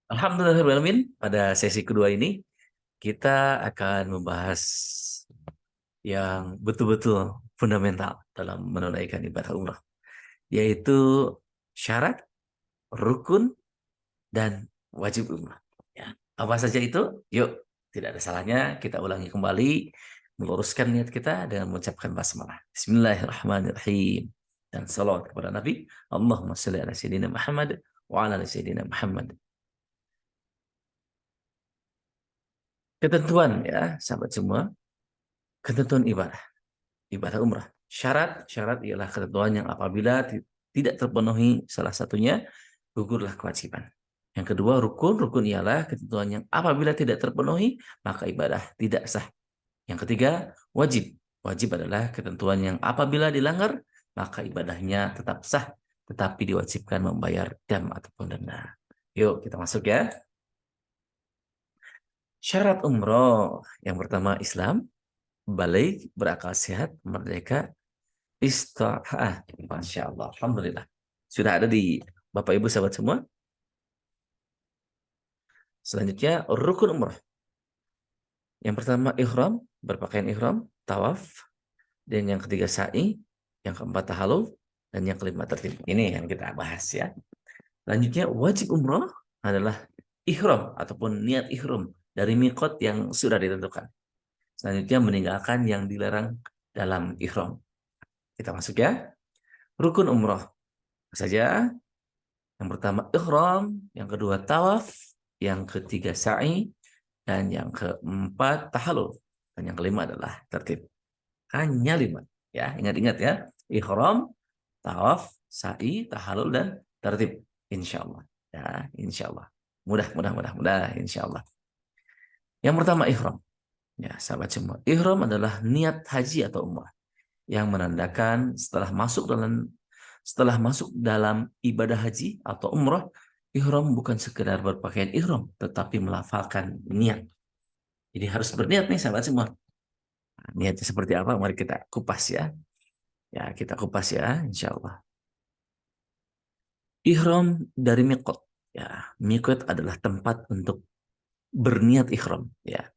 Alhamdulillahirrahmanirrahim. Pada sesi kedua ini kita akan membahas yang betul-betul fundamental dalam menunaikan ibadah umrah, yaitu syarat, rukun, dan wajib umrah. Ya. Apa saja itu? Yuk, tidak ada salahnya kita ulangi kembali, meluruskan niat kita dengan mengucapkan basmalah. Bismillahirrahmanirrahim. Dan salawat kepada Nabi. Allahumma salli ala Sayyidina Muhammad wa ala ali Sayyidina Muhammad. Ketentuan ya, sahabat semua, ketentuan ibadah umrah. Syarat ialah ketentuan yang apabila tidak terpenuhi salah satunya, gugurlah kewajiban. Yang kedua, rukun ialah ketentuan yang apabila tidak terpenuhi, maka ibadah tidak sah. Yang ketiga, wajib. Wajib adalah ketentuan yang apabila dilanggar, maka ibadahnya tetap sah, tetapi diwajibkan membayar dam ataupun denda. Yuk, kita masuk ya. Syarat umroh. Yang pertama, Islam, balik, berakal sehat, merdeka, istirahat. Masya Allah. Alhamdulillah. Sudah ada di Bapak Ibu sahabat semua. Selanjutnya, rukun umrah. Yang pertama, ihram, berpakaian ihram, tawaf. Dan yang ketiga, sa'i. Yang keempat, tahallul. Dan yang kelima, tertib. Ini yang kita bahas ya. Selanjutnya, wajib umrah adalah ihram ataupun niat ihram dari miqat yang sudah ditentukan. Selanjutnya, meninggalkan yang dilarang dalam ihram. Kita masuk ya. Rukun umrah saja. Yang pertama ihram, yang kedua tawaf, yang ketiga sa'i, dan yang keempat tahallul. Dan yang kelima adalah tertib. Hanya 5. Ya, ingat-ingat ya. Ihram, tawaf, sa'i, tahallul, dan tertib. Insya Allah. Ya, insya Allah. Mudah, insya Allah. Yang pertama ihram. Ya, sahabat semua. Ihram adalah niat haji atau umrah yang menandakan setelah masuk dalam ibadah haji atau umrah, ihram bukan sekedar berpakaian ihram, tetapi melafalkan niat. Jadi harus berniat nih sahabat semua. Nah, niatnya seperti apa? Mari kita kupas ya. Ya, kita kupas ya, insya Allah. Ihram dari miqat. Ya, miqat adalah tempat untuk berniat ihram. Ya,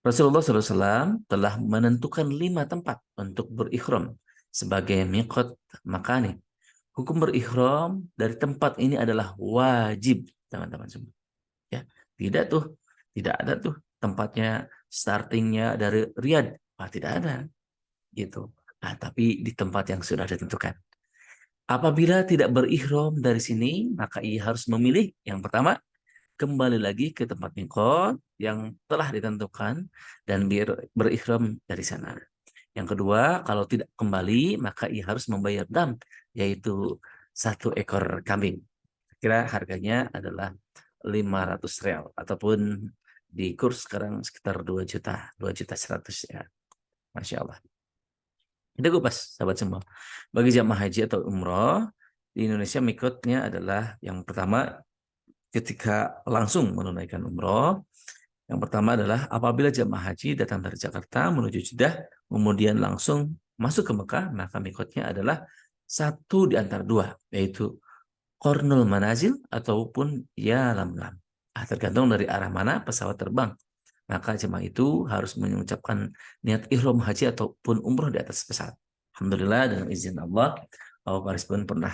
Rasulullah SAW telah menentukan 5 tempat untuk berikhram sebagai miqat makani. Hukum berihram dari tempat ini adalah wajib, teman-teman semua. Ya, tidak ada tuh tempatnya startingnya dari Riyadh. Tidak ada, gitu. Nah, tapi di tempat yang sudah ditentukan. Apabila tidak berihram dari sini, maka ia harus memilih yang pertama kembali lagi ke tempat miqat yang telah ditentukan dan berihram dari sana. Yang kedua, kalau tidak kembali, maka ia harus membayar dam, yaitu 1 ekor kambing. Kira harganya adalah 500 real, ataupun di kurs sekarang sekitar 2 juta, 2.100.000 ya. Masya Allah. Itu kupas, sahabat semua. Bagi jamaah haji atau umroh, di Indonesia mikotnya adalah yang pertama ketika langsung menunaikan umroh. Yang pertama adalah apabila jamaah haji datang dari Jakarta menuju Jeddah, kemudian langsung masuk ke Mekah, maka mikotnya adalah satu di antara dua, yaitu Qornul Manazil ataupun Ya Lamlam. Tergantung dari arah mana pesawat terbang. Maka jemaah itu harus mengucapkan niat ihram haji ataupun umroh di atas pesawat. Alhamdulillah dengan izin Allah, Bapak Paris pun pernah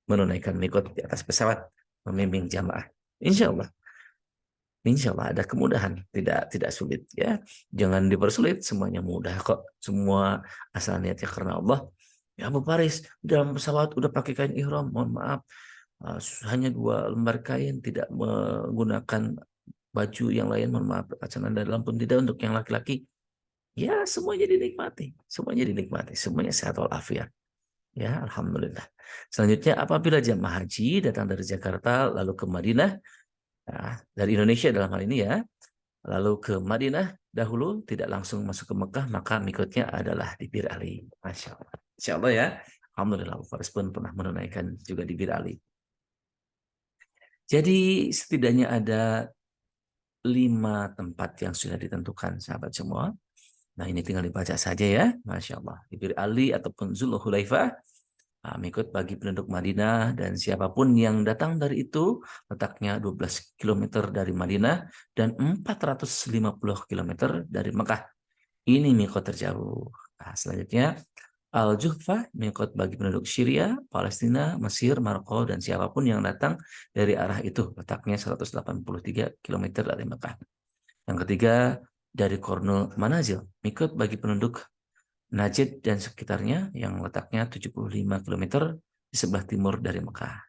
menunaikan mikot di atas pesawat, membimbing jamaah. Insya Allah. Insya Allah ada kemudahan, tidak sulit ya. Jangan dipersulit, semuanya mudah kok. Semua asal niatnya karena Allah. Ya Abu Paris, dalam pesawat udah pakai kain ihram, mohon maaf. Hanya 2 lembar kain, tidak menggunakan baju yang lain, mohon maaf. Celana dalam pun tidak untuk yang laki-laki. Ya semuanya dinikmati, semuanya sehat walafiat. Ya, Alhamdulillah. Selanjutnya, apabila jamaah haji datang dari Jakarta lalu ke Madinah, dari Indonesia dalam hal ini ya, lalu ke Madinah dahulu, tidak langsung masuk ke Mekah, maka mikotnya adalah di Bir Ali. Masya Allah. Insya Allah ya. Alhamdulillah, Faris pun pernah menunaikan juga di Bir Ali. Jadi setidaknya ada 5 tempat yang sudah ditentukan, sahabat semua. Nah ini tinggal dibaca saja ya. Masya Allah. Di Bir Ali ataupun Zulhulaifah, Mikot bagi penduduk Madinah dan siapapun yang datang dari itu letaknya 12 km dari Madinah dan 450 km dari Mekah. Ini mikot terjauh. Nah, selanjutnya Al-Juhfah, mikot bagi penduduk Syria, Palestina, Mesir, Maroko, dan siapapun yang datang dari arah itu. Letaknya 183 km dari Mekah. Yang ketiga, dari Kornul Manazil, mikot bagi penduduk Najd dan sekitarnya yang letaknya 75 km di sebelah timur dari Mekah.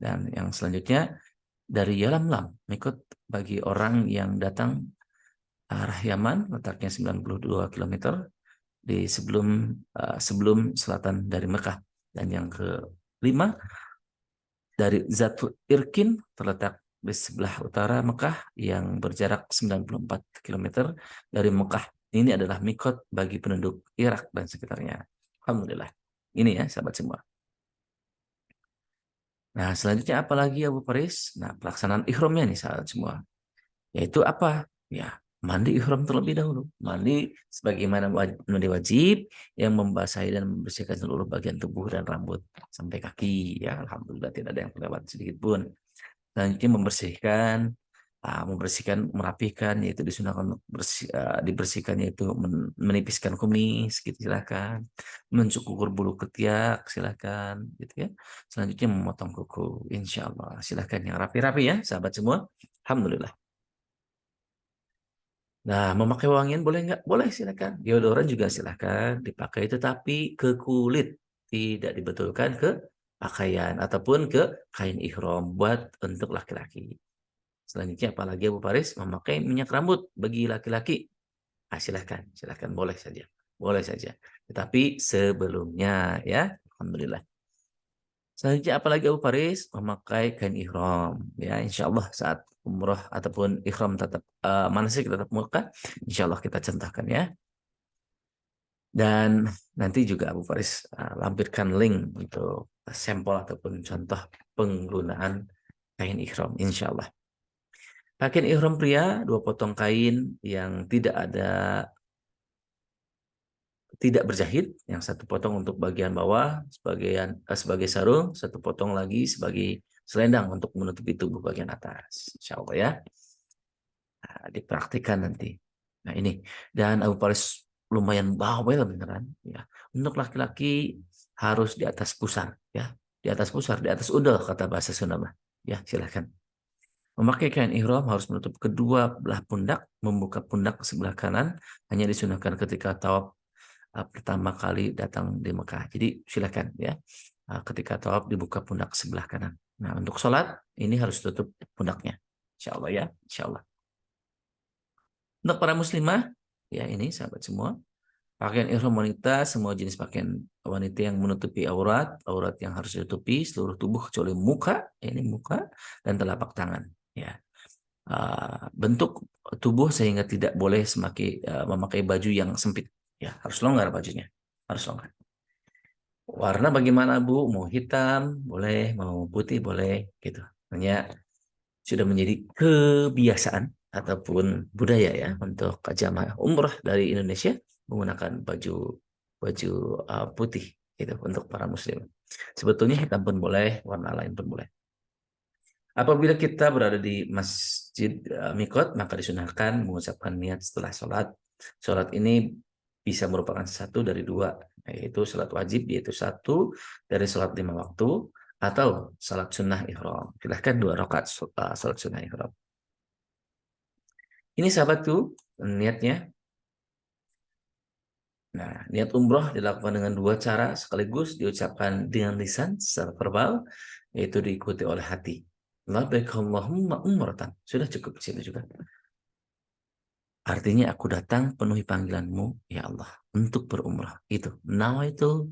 Dan yang selanjutnya, dari Yalamlam, mikot bagi orang yang datang arah Yaman, letaknya 92 km di sebelum selatan dari Mekah. Dan yang kelima, dari Zatul Irkin terletak di sebelah utara Mekah yang berjarak 94 km dari Mekah. Ini adalah mikot bagi penduduk Irak dan sekitarnya. Alhamdulillah. Ini ya sahabat semua. Nah, selanjutnya apa lagi Abu Faris? Nah, pelaksanaan ihramnya nih sahabat semua. Yaitu apa? Ya, mandi ihram terlebih dahulu. Mandi sebagaimana mandi wajib yang membasahi dan membersihkan seluruh bagian tubuh dan rambut sampai kaki. Ya, alhamdulillah tidak ada yang terlewat sedikit pun. Selanjutnya membersihkan, merapikan, yaitu disunahkan dibersihkan, yaitu menipiskan kumis, gitu silakan, mencukur bulu ketiak, silakan, gitu ya. Selanjutnya memotong kuku, insya Allah, silakan yang rapi-rapi ya, sahabat semua. Alhamdulillah. Nah, memakai wangian boleh nggak? Boleh, silakan. Deodoran juga silakan dipakai, tetapi ke kulit, tidak dibetulkan ke pakaian ataupun ke kain ihram buat untuk laki-laki. Selanjutnya apalagi Abu Faris memakai minyak rambut bagi laki-laki. Silahkan, silahkan boleh saja. Boleh saja. Tetapi sebelumnya ya, alhamdulillah. Selanjutnya apalagi Abu Faris memakai kain ihram. Ya, insya Allah saat umroh ataupun ihram tetap manasik tetap muka, insya Allah kita contohkan ya. Dan nanti juga Abu Faris lampirkan link untuk sampel ataupun contoh penggunaan kain ihram, insya Allah. Pakaian ihram pria, 2 potong kain yang tidak berjahit, yang 1 potong untuk bagian bawah, sebagai sarung, 1 potong lagi sebagai selendang untuk menutupi tubuh bagian atas. Insya Allah ya, dipraktikkan nanti. Nah ini, dan Abu Paris lumayan bawel beneran. Ya. Untuk laki-laki harus di atas pusar, ya, di atas pusar, di atas udel kata bahasa Sunda mah. Ya silahkan. Memakai kain ihram harus menutup kedua belah pundak, membuka pundak sebelah kanan, hanya disunahkan ketika tawaf pertama kali datang di Mekah. Jadi silakan ya, ketika tawaf dibuka pundak sebelah kanan. Nah untuk sholat ini harus tutup pundaknya. Insya Allah ya, insya Allah. Untuk para muslimah, ya ini sahabat semua, pakaian ihram wanita, semua jenis pakaian wanita yang menutupi aurat, aurat yang harus ditutupi seluruh tubuh kecuali muka, ini muka dan telapak tangan. Ya, bentuk tubuh sehingga tidak boleh memakai baju yang sempit. Ya, harus longgar bajunya, harus longgar. Warna bagaimana Bu? Mau hitam boleh, mau putih boleh, gitu. Hanya sudah menjadi kebiasaan ataupun budaya ya untuk jamaah umrah dari Indonesia menggunakan baju baju putih gitu untuk para muslim. Sebetulnya hitam pun boleh, warna lain pun boleh. Apabila kita berada di masjid mikot, maka disunahkan mengucapkan niat setelah sholat. Sholat ini bisa merupakan satu dari dua, yaitu sholat wajib, yaitu satu dari sholat 5 waktu, atau sholat sunnah ihram. Silahkan 2 rakaat sholat sunnah ihram. Ini sahabatku, niatnya. Nah, niat umroh dilakukan dengan 2 cara sekaligus diucapkan dengan lisan secara verbal, yaitu diikuti oleh hati. Labbaik Allahumma umratan. Sudah cukup di sini juga. Artinya aku datang penuhi panggilanmu, ya Allah, untuk berumrah. Itu. Nawaitu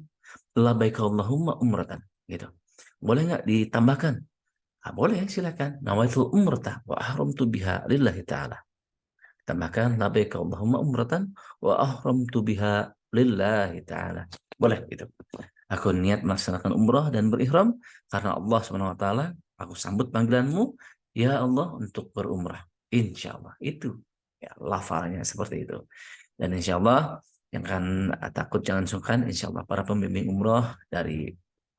labbaik Allahumma umratan. Gitu. Boleh nggak ditambahkan? Boleh, silakan. Nawaitu umrata wa ahramtu biha lillahi ta'ala. Tambahkan labbaik Allahumma umratan wa ahramtu biha lillahi ta'ala. Boleh gitu. Aku niat melaksanakan umrah dan berihram karena Allah Subhanahu wa taala. Aku sambut panggilanmu ya Allah untuk berumrah. Insya Allah itu ya lafalnya seperti itu. Dan insya Allah yang kan takut jangan sungkan. Insya Allah para pembimbing umrah dari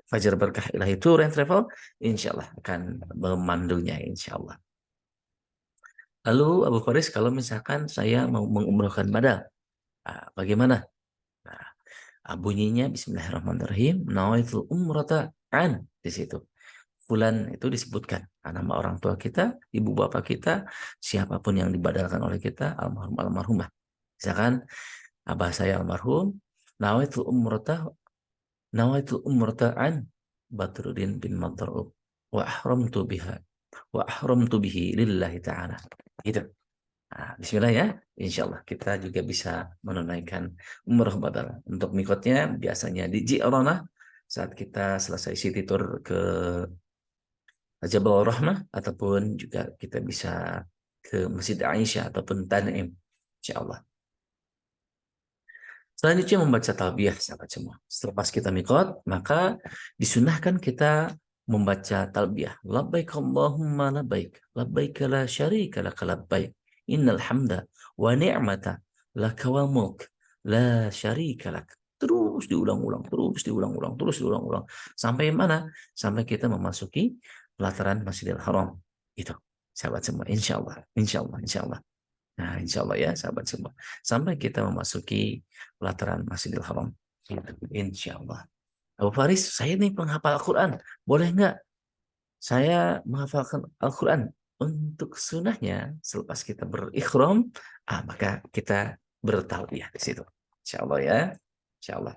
Fajar Berkah Ilahi Tour and Travel, insya Allah akan memandunya, insya Allah. Lalu Abu Faris, kalau misalkan saya mau mengumrohkan badal, bagaimana? Bunyinya Bismillahirrahmanirrahim, nawaitul umrata an di situ. Fulan itu disebutkan nama orang tua kita, ibu bapak kita, siapapun yang dibadalkan oleh kita, almarhum almarhumah. Misalkan abah saya almarhum, nawaitul umrata an Badruddin bin Madra'ub wa ahramtu bihi lillahi ta'ala. Gitu. Bismillah ya, insya Allah kita juga bisa menunaikan umrah badal. Untuk mikotnya biasanya di Ji'ranah saat kita selesai city tour ke Jabal Rahmah, ataupun juga kita bisa ke Masjid Aisyah ataupun Tan'im, insya Allah. Selanjutnya membaca talbiyah, sahabat semua. Selepas kita mikot, maka disunahkan kita membaca talbiyah. Labbaik Allahumma labbaik. Labbaik la syarika laka labbaik. Innal hamda wa ni'mata laka wal mulk. La syarika lak. Terus diulang-ulang, terus diulang-ulang, terus diulang-ulang. Sampai mana? Sampai kita memasuki pelataran Masjidil Haram. Itu, sahabat semua. Insya Allah, insya Allah, insya Allah. Nah, insya Allah ya, sahabat semua. Sampai kita memasuki pelataran Masjidil Haram. Insya Allah. Abu Faris, saya nih penghafal Al-Quran. Boleh nggak saya menghafalkan Al-Quran? Untuk sunahnya, selepas kita berikhram, maka kita bertalbiyah di situ. Insya Allah ya. Insya Allah.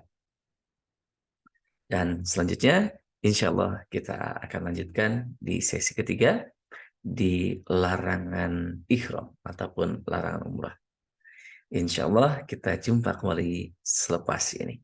Dan selanjutnya, insya Allah kita akan lanjutkan di sesi ketiga di larangan ikhram ataupun larangan umrah. Insya Allah kita jumpa kembali selepas ini.